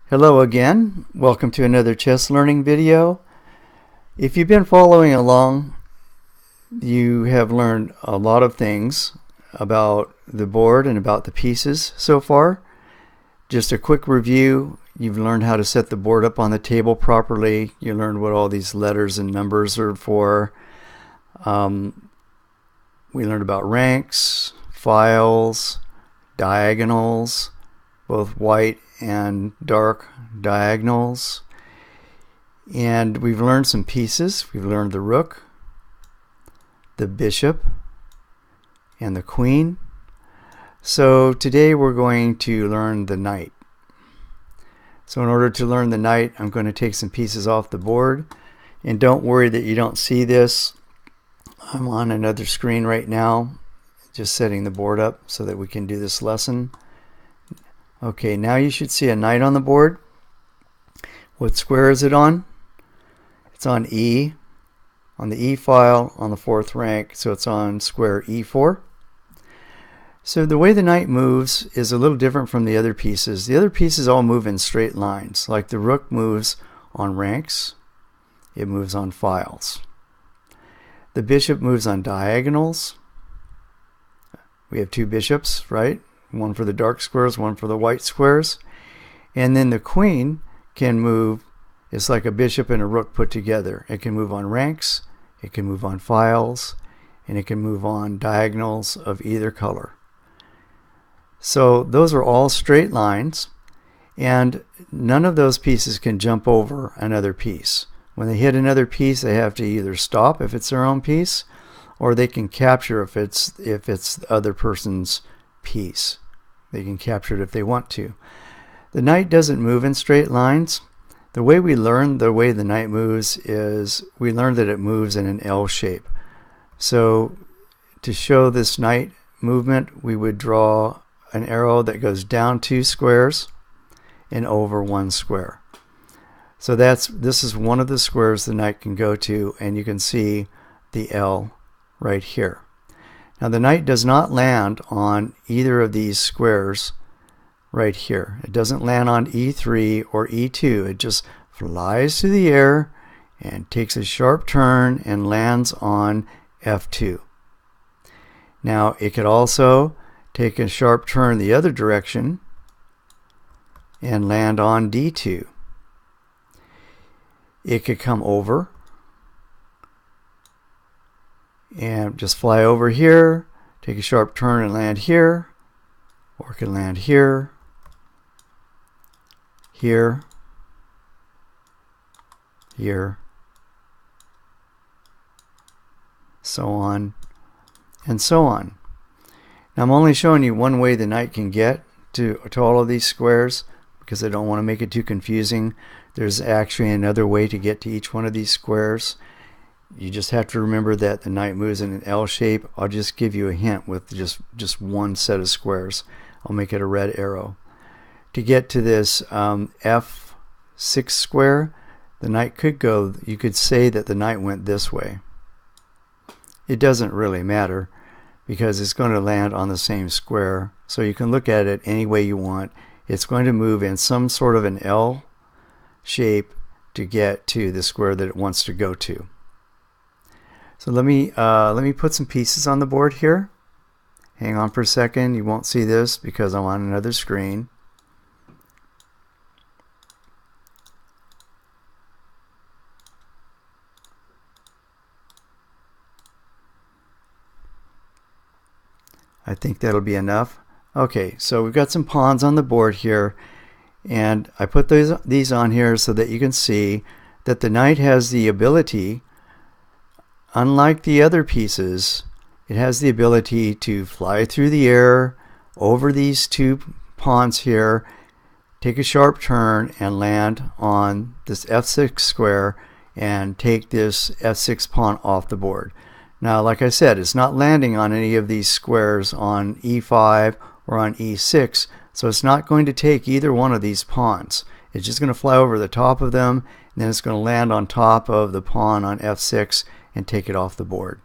Hello again. Welcome to another chess learning video. If you've been following along, you have learned a lot of things about the board and about the pieces so far. Just a quick review. You've learned how to set the board up on the table properly. You learned what all these letters and numbers are for. We learned about ranks, files, diagonals, both white and dark diagonals. And we've learned some pieces. We've learned the rook, the bishop, and the queen. So today we're going to learn the knight. So in order to learn the knight, I'm going to take some pieces off the board. And don't worry that you don't see this. I'm on another screen right now, just setting the board up so that we can do this lesson. Okay, now you should see a knight on the board. What square is it on? It's on E, on the E file, on the fourth rank, so it's on square E4. So the way the knight moves is a little different from the other pieces. The other pieces all move in straight lines, like the rook moves on ranks, it moves on files. The bishop moves on diagonals. We have two bishops, right? One for the dark squares, one for the white squares. And then the queen can move, it's like a bishop and a rook put together. It can move on ranks, it can move on files, and it can move on diagonals of either color. So those are all straight lines, and none of those pieces can jump over another piece. When they hit another piece, they have to either stop if it's their own piece, or they can capture if it's the other person's piece. They can capture it if they want to. The knight doesn't move in straight lines. The way we learn the way the knight moves is we learn that it moves in an L shape. So to show this knight movement, we would draw an arrow that goes down 2 squares and over 1 square. So this is one of the squares the knight can go to, and you can see the L right here. Now the knight does not land on either of these squares right here. It doesn't land on E3 or E2. It just flies through the air and takes a sharp turn and lands on F2. Now it could also take a sharp turn the other direction and land on D2. It could come over and just fly over here, take a sharp turn and land here, or it can land here, here, here, so on, and so on. Now I'm only showing you one way the knight can get to all of these squares because I don't want to make it too confusing. There's actually another way to get to each one of these squares. You just have to remember that the knight moves in an L shape. I'll just give you a hint with just one set of squares. I'll make it a red arrow. To get to this F6 square, the knight could go, you could say that the knight went this way. It doesn't really matter because it's going to land on the same square. So you can look at it any way you want. It's going to move in some sort of an L shape to get to the square that it wants to go to. So let me put some pieces on the board here. Hang on for a second. You won't see this because I'm on another screen. I think that'll be enough. Okay, so we've got some pawns on the board here, and I put these on here so that you can see that the knight has the ability, unlike the other pieces, it has the ability to fly through the air over these two pawns here, take a sharp turn and land on this F6 square and take this F6 pawn off the board. Now, like I said, it's not landing on any of these squares on E5 or on E6, so it's not going to take either one of these pawns. It's just going to fly over the top of them, and then it's going to land on top of the pawn on F6 and take it off the board.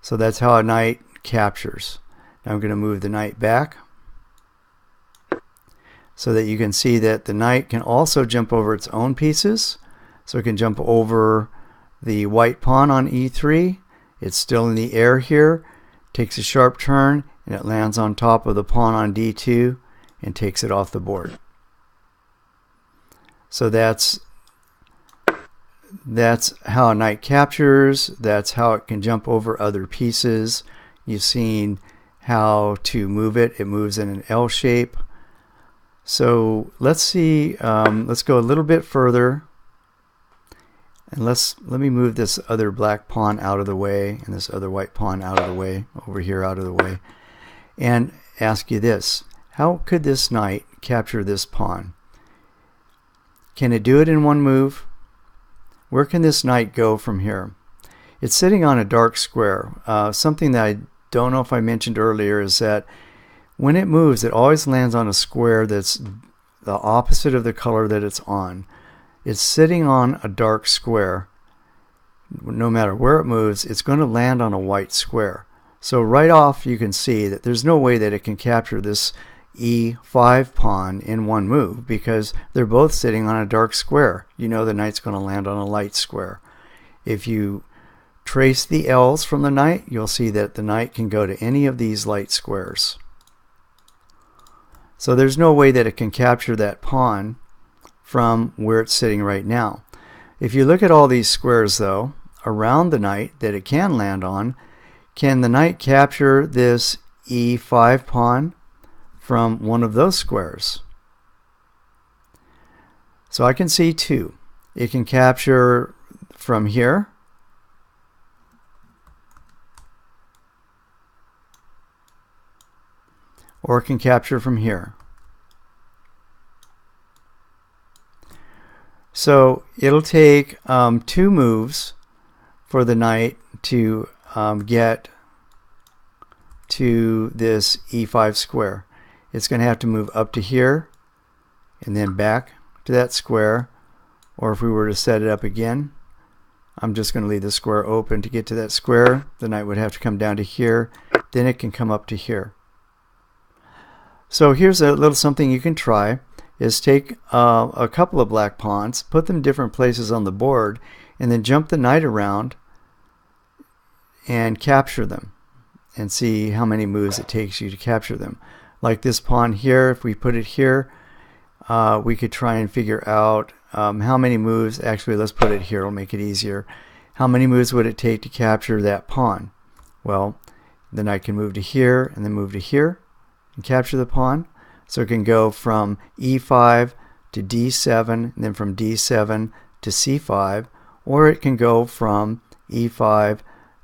So that's how a knight captures. Now I'm going to move the knight back. so that you can see that the knight can also jump over its own pieces. So it can jump over the white pawn on e3. It's still in the air here, takes a sharp turn, and it lands on top of the pawn on d2 and takes it off the board. So that's how a knight captures. That's how it can jump over other pieces. You've seen how to move it. It moves in an L shape. So let's see, let's go a little bit further, and let me move this other black pawn out of the way and this other white pawn out of the way, over here out of the way, and ask you this: how could this knight capture this pawn? Can it do it in one move? Where can this knight go from here? It's sitting on a dark square. Something that I don't know if I mentioned earlier is that when it moves, it always lands on a square that's the opposite of the color that it's on. It's sitting on a dark square. No matter where it moves, it's going to land on a white square. So right off you can see that there's no way that it can capture this e5 pawn in one move, because they're both sitting on a dark square. You know the knight's going to land on a light square. If you trace the L's from the knight, you'll see that the knight can go to any of these light squares. So there's no way that it can capture that pawn from where it's sitting right now. If you look at all these squares though around the knight that it can land on, can the knight capture this e5 pawn from one of those squares? So I can see two. It can capture from here, or it can capture from here. So it'll take 2 moves for the knight to get to this e5 square. It's going to have to move up to here and then back to that square, or if we were to set it up again, I'm just going to leave the square open. To get to that square, the knight would have to come down to here, then it can come up to here. So here's a little something you can try, is take a couple of black pawns, put them different places on the board, and then jump the knight around and capture them, and see how many moves it takes you to capture them. Like this pawn here, if we put it here, we could try and figure out how many moves, actually let's put it here, it'll make it easier. How many moves would it take to capture that pawn? Well, the knight can move to here and then move to here and capture the pawn. So it can go from e5 to d7 and then from d7 to c5, or it can go from e5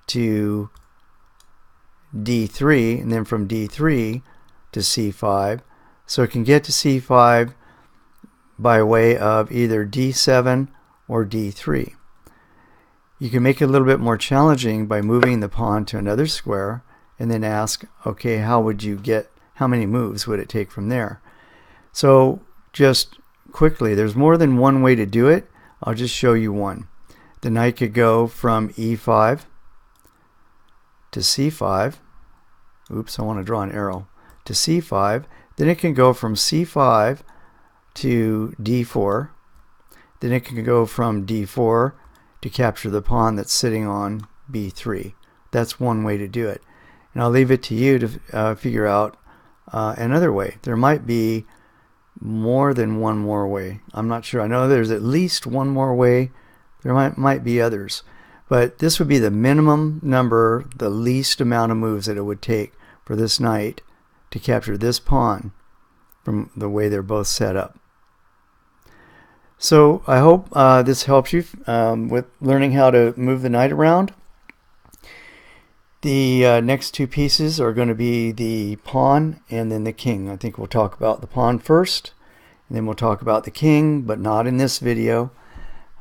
to d3 and then from d3 to c5. So it can get to c5 by way of either d7 or d3. You can make it a little bit more challenging by moving the pawn to another square and then ask, okay, how many moves would it take from there? So just quickly, there's more than one way to do it. I'll just show you one. The knight could go from e5 to c5. Oops, I want to draw an arrow. To c5. Then it can go from c5 to d4. Then it can go from d4 to capture the pawn that's sitting on b3. That's one way to do it. And I'll leave it to you to figure out another way. There might be more than one more way. I'm not sure. I know there's at least one more way. There might be others. But this would be the minimum number, the least amount of moves that it would take for this knight to capture this pawn from the way they're both set up. So I hope this helps you with learning how to move the knight around. The next two pieces are going to be the pawn and then the king. I think we'll talk about the pawn first, and then we'll talk about the king, but not in this video.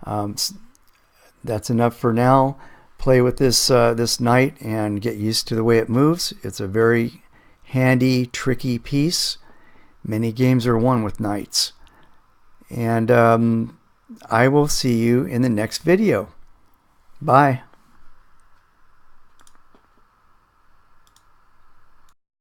That's enough for now. Play with this knight and get used to the way it moves. It's a very handy, tricky piece. Many games are won with knights. And I will see you in the next video. Bye.